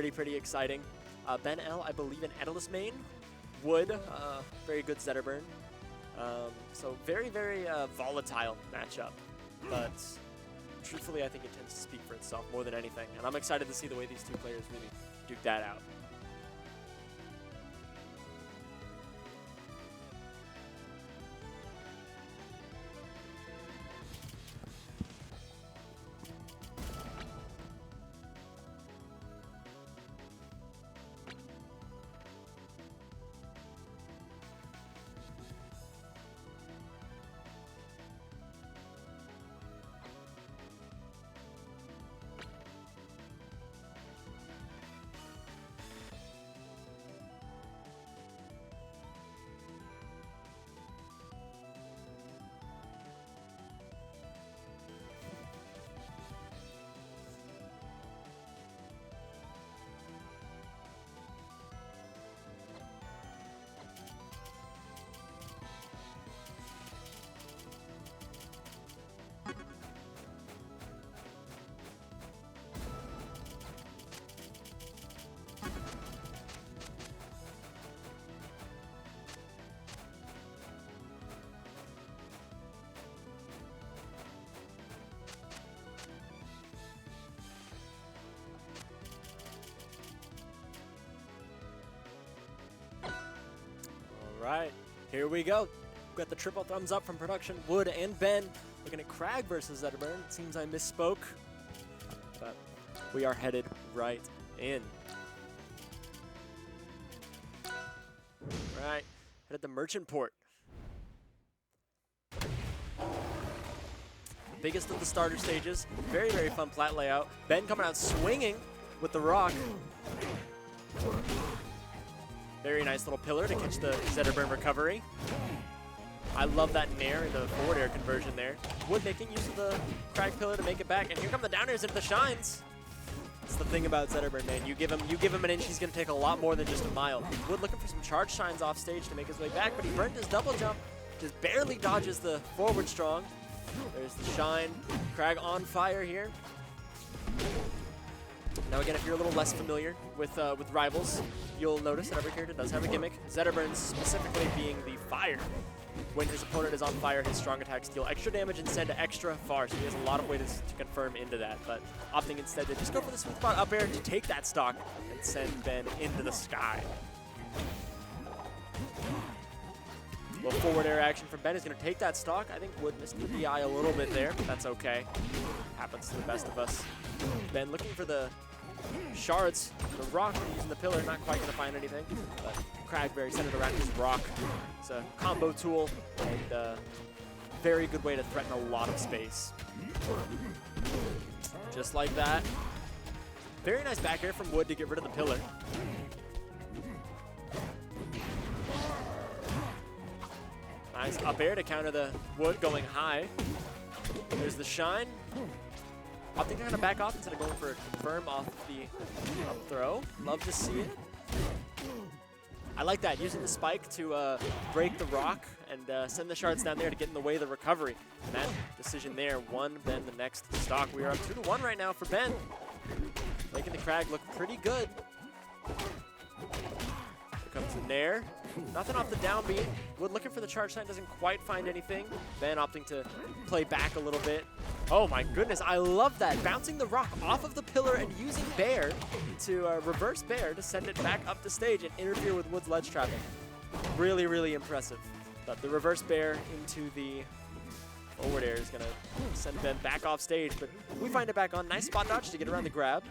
pretty exciting. Ben L, I believe, in Edalus main. Wood, very good Zetterburn. So very volatile matchup. But truthfully, I think it tends to speak for itself more than anything. And I'm excited to see the way these two players really duke that out. Right, here we go. We've got the triple thumbs up from production. Wood and Ben looking at Kragg versus Zetterburn. It seems I misspoke, but we are headed right in. Right, headed to Merchant Port. The biggest of the starter stages. Very fun plat layout. Ben coming out swinging with the rock. Very nice little pillar to catch the Zetterburn recovery. I love that nair and the forward air conversion there. Wood making use of the Kragg pillar to make it back, and here come the down airs into the shines. That's the thing about Zetterburn, man. You give him an inch, he's gonna take a lot more than just a mile. Wood looking for some charge shines off stage to make his way back, but he burned his double jump, just barely dodges the forward strong. There's the shine. Kragg on fire here. Now again, if you're a little less familiar with rivals, you'll notice that every character does have a gimmick. Zetterburn specifically being the fire. When his opponent is on fire, his strong attacks deal extra damage and send extra far, so he has a lot of ways to confirm into that, but opting instead to just go for the sweet spot up air to take that stock and send Ben into the sky. A little forward air action from Ben is going to take that stock. I think Wood missed the DI a little bit there, but that's okay. Happens to the best of us. Ben looking for the shards, the rock, using the pillar, not quite going to find anything, but Kragg very centered around his rock. It's a combo tool and a very good way to threaten a lot of space. Just like that. Very nice back air from Wood to get rid of the pillar. Nice up air to counter the Wood going high. There's the shine. I think they're going to back off instead of going for a confirm off the up throw. Love to see it. I like that, using the spike to break the rock and send the shards down there to get in the way of the recovery. And that decision there won Ben the next stock. We are up 2-1 right now for Ben. Making the Kragg look pretty good. Here comes the nair. Nothing off the downbeat. Wood looking for the charge sign, doesn't quite find anything. Ben opting to play back a little bit. Oh my goodness, I love that. Bouncing the rock off of the pillar and using Bear to reverse Bear to send it back up the stage and interfere with Wood's ledge trapping. Really impressive. But the reverse Bear into the forward air is going to send Ben back off stage, but we find it back on. Nice spot dodge to get around the grab.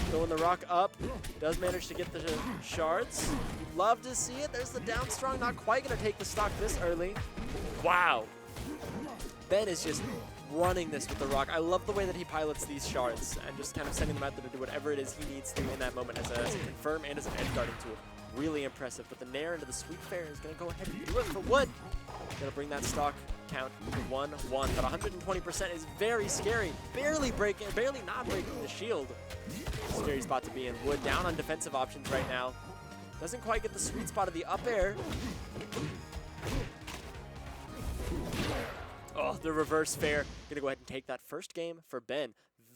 Throwing the rock up, does manage to get the shards. Love to see it. There's the down strong, not quite going to take the stock this early. Wow. Ben is just running this with the rock. I love the way that he pilots these shards and just kind of sending them out there to do whatever it is he needs to in that moment as a confirm and as an edge guarding tool. Really impressive, but the nair into the sweet fair is going to go ahead and do it for Wood. Going to bring that stock count to 1-1, but 120% is very scary. Barely not breaking the shield. Scary spot to be in. Wood down on defensive options right now. Doesn't quite get the sweet spot of the up air. Oh, the reverse fair. Gonna go ahead and take that first game for Ben.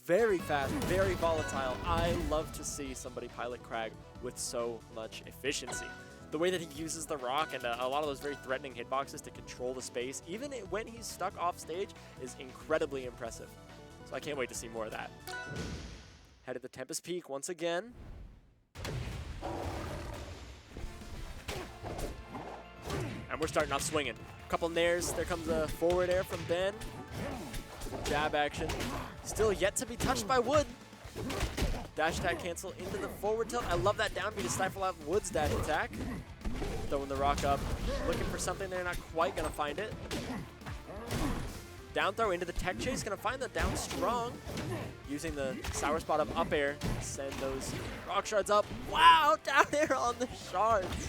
very fast, very volatile. I love to see somebody pilot Kragg with so much efficiency. The way that he uses the rock and a lot of those very threatening hitboxes to control the space, even when he's stuck off stage, is incredibly impressive. So I can't wait to see more of that. Headed to Tempest Peak once again. And we're starting off swinging. Couple nairs. There comes a forward air from Ben. Jab action. Still yet to be touched by Wood. Dash attack cancel into the forward tilt. I love that down B to stifle out Wood's dash attack. Throwing the rock up. Looking for something there. Not quite going to find it. Down throw into the tech chase. Going to find the down strong. Using the sour spot of up air. Send those rock shards up. Wow! Down air on the shards.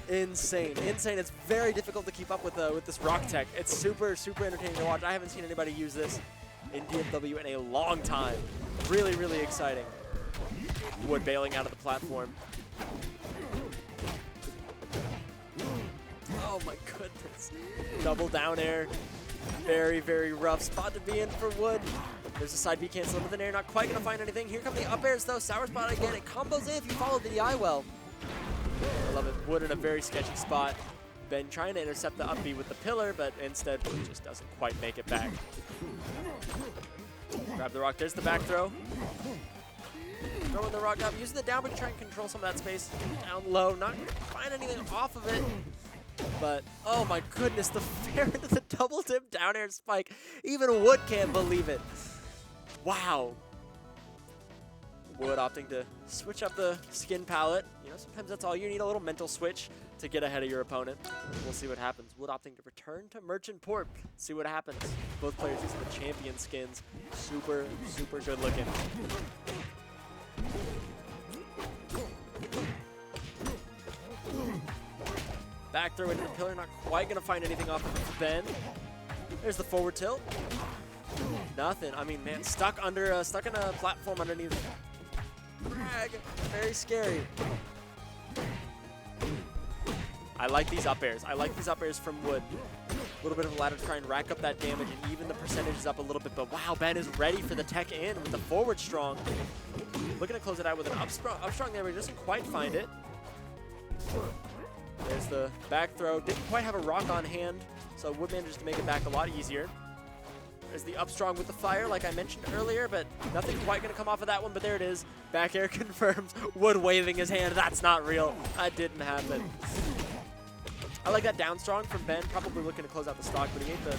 Insane, insane. It's very difficult to keep up with this rock tech. It's super, super entertaining to watch. I haven't seen anybody use this in DFW in a long time. Really, really exciting. Wood bailing out of the platform. Oh my goodness. Double down air. Very, very rough spot to be in for Wood. There's a side B cancel into the air. Not quite going to find anything. Here come the up airs though. Sour spot again. It combos in if you follow the DI well. I love it. Wood in a very sketchy spot. Ben trying to intercept the up B with the pillar, but instead Wood just doesn't quite make it back. Grab the rock. There's the back throw. Throwing the rock up. Using the down B to try and control some of that space. Down low. Not going to find anything off of it. But, oh my goodness, the fair into the double dip down air spike. Even Wood can't believe it. Wow. Wood opting to switch up the skin palette. You know, sometimes that's all you need, a little mental switch to get ahead of your opponent. We'll see what happens. Wood opting to return to Merchant Port. See what happens. Both players using the champion skins. Super, super good looking. Back throw into the pillar, not quite gonna find anything off of Ben. There's the forward tilt. Nothing. I mean, man, stuck in a platform underneath. Kragg, very scary. I like these up airs. I like these up airs from Wood. A little bit of a ladder to try and rack up that damage and even the percentages up a little bit. But wow, Ben is ready for the tech in with the forward strong. Looking to close it out with an up strong there, but he doesn't quite find it. There's the back throw. Didn't quite have a rock on hand, so Wood manages to make it back a lot easier. There's the up strong with the fire, like I mentioned earlier, but nothing quite going to come off of that one, but there it is. Back air confirms. Wood waving his hand. That's not real. That didn't happen. I like that down strong from Ben, probably looking to close out the stock, but he ate the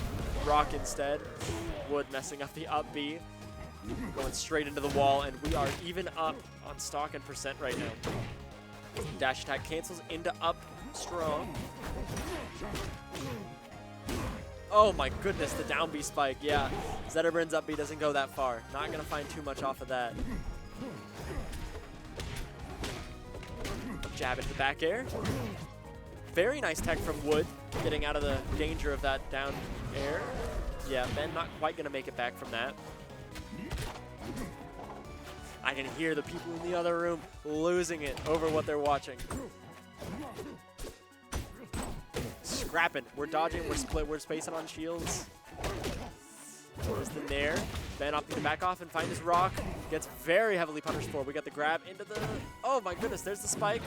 rock instead. Wood messing up the up B. Going straight into the wall, and we are even up on stock and percent right now. Dash attack cancels into up strong. Oh my goodness, the down B spike, yeah. Zetterburn's up B doesn't go that far. Not going to find too much off of that. Jab into the back air. Very nice tech from Wood, getting out of the danger of that down air. Yeah, Ben not quite going to make it back from that. I can hear the people in the other room losing it over what they're watching. Scrapping. We're dodging. We're split. We're spacing on shields. There's the nair. Ben opting to back off and find his rock. Gets very heavily punished for. We got the grab into the... Oh my goodness. There's the spike.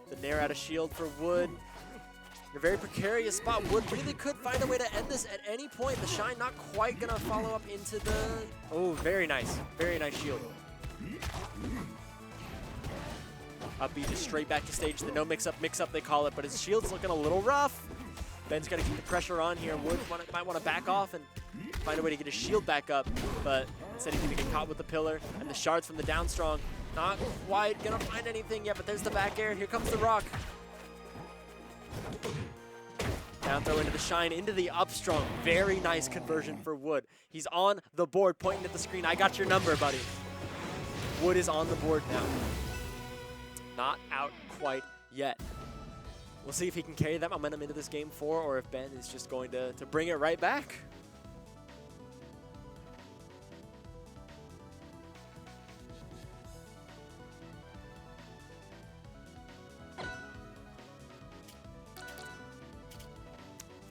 The nair out of shield for Wood. In a very precarious spot. Wood really could find a way to end this at any point. The shine not quite going to follow up into the... Oh, very nice. Very nice shield. Up B just straight back to stage. The no mix-up they call it, but his shield's looking a little rough. Ben's got to keep the pressure on here. Wood might want to back off and find a way to get his shield back up, but instead he's going to get caught with the pillar. And the shards from the down strong, not quite going to find anything yet, but there's the back air. Here comes the rock. Down throw into the shine, into the up strong. Very nice conversion for Wood. He's on the board, pointing at the screen. I got your number, buddy. Wood is on the board now. Not out quite yet. We'll see if he can carry that momentum into this game 4 or if Ben is just going to bring it right back.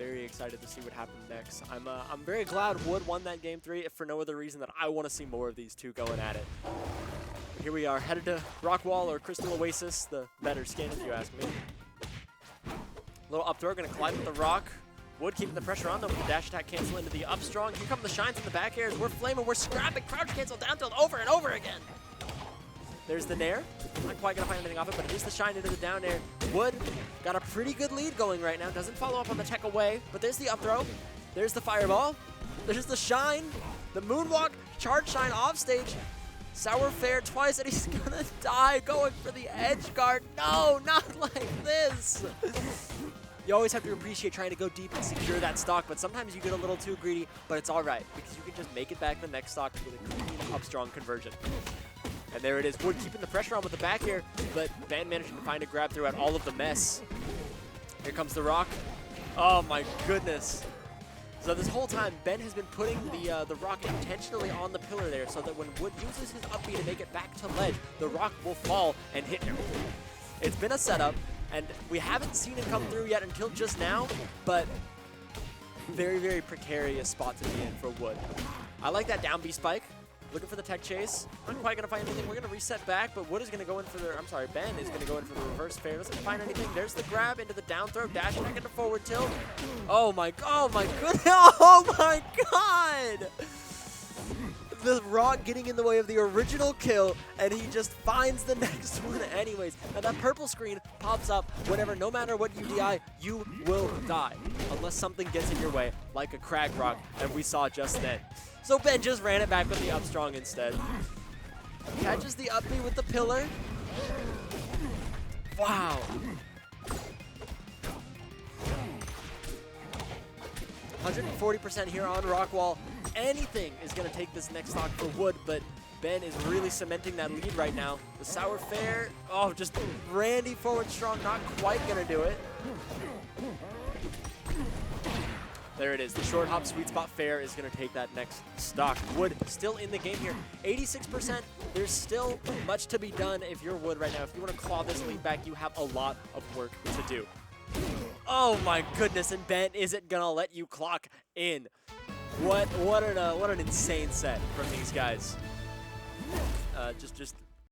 very excited to see what happens next. I'm very glad Wood won that game 3, if for no other reason that I want to see more of these two going at it. Here we are, headed to Rockwall or Crystal Oasis, the better skin if you ask me. Little up throw, gonna collide with the rock. Wood keeping the pressure on them with the dash attack cancel into the up strong. Here come the shines in the back airs. We're flaming, we're scrapping, crouch cancel down tilt over and over again. There's the nair. Not quite gonna find anything off it, but it is the shine into the down air. Wood got a pretty good lead going right now. Doesn't follow up on the tech away, but there's the up throw. There's the fireball. There's the shine. The moonwalk, charge shine off stage. Sour fair twice, and he's gonna die going for the edge guard. No, not like this. You always have to appreciate trying to go deep and secure that stock, but sometimes you get a little too greedy, but it's all right, because you can just make it back the next stock with a clean up strong conversion. And there it is, Wood keeping the pressure on with the back air, but Ben managing to find a grab throughout all of the mess. Here comes the rock. Oh my goodness. So this whole time, Ben has been putting the rock intentionally on the pillar there so that when Wood uses his up B to make it back to ledge, the rock will fall and hit him. It's been a setup, and we haven't seen it come through yet until just now, but very, very precarious spot to be in for Wood. I like that down B spike. Looking for the tech chase. Not quite going to find anything. We're going to reset back, but Wood is going to go in for the, I'm sorry, Ben is going to go in for the reverse fair. Doesn't find anything. There's the grab into the down throw, dash back into forward tilt. Oh my goodness. Oh my god. The rock getting in the way of the original kill, and he just finds the next one anyways. Now that purple screen pops up whenever, no matter what you DI, you will die. Unless something gets in your way, like a Kragg rock, and we saw just then. So Ben just ran it back with the up strong instead. Catches the up B with the pillar. Wow. 140% here on Rockwall. Anything is going to take this next stock for Wood, but Ben is really cementing that lead right now. The Sour Fair, oh, just Randy forward strong, not quite going to do it. There it is. The short hop sweet spot fair is going to take that next stock. Wood still in the game here. 86%. There's still much to be done if you're Wood right now. If you want to claw this lead back, you have a lot of work to do. Oh my goodness, and Ben isn't going to let you clock in. What an insane set from these guys. Just